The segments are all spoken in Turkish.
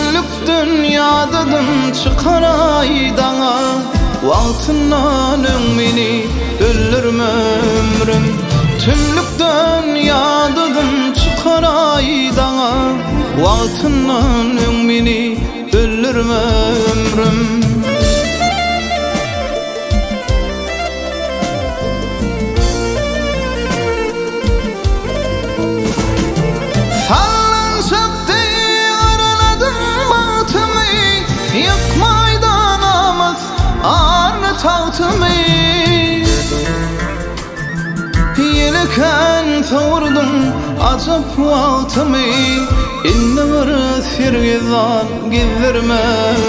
Tüllük dünýadadan çıkaray daňa, wagtyndan öňmeni öldürme ömrüm. Tüllük dünýadadan çıkaray daňa, wagtyndan öňmeni öldürme ömrüm. Yelken savurdum acap wagtymy, inne bir sergizan gezdirme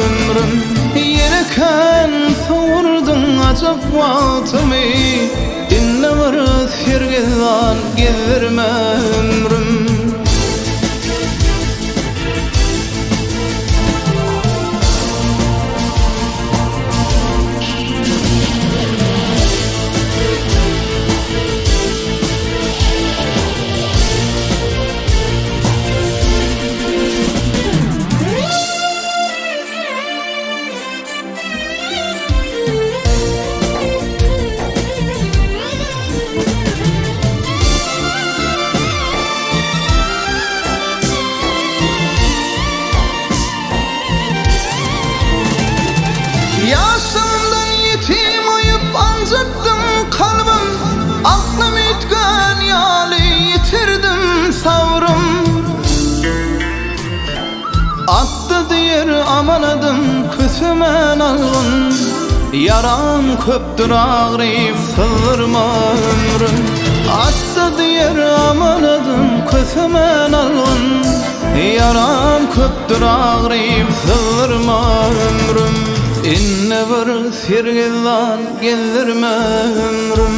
ömrüm. Yelken savurdum acap wagtymy, inne bir sergizan gezdirme ömrüm. Yaşımdan yetim uyup ancattım kalbim, aklım itken ýaly yitirdim savrum. Attı diýer amanadım kösümen algın, yaram köpdür ağryp sızırma ömrüm. Attı diýer amanadım kösümen algın, yaram köpdür ağryp sızırma ömrüm. Inne bir sergizan gezdirme ömrüm.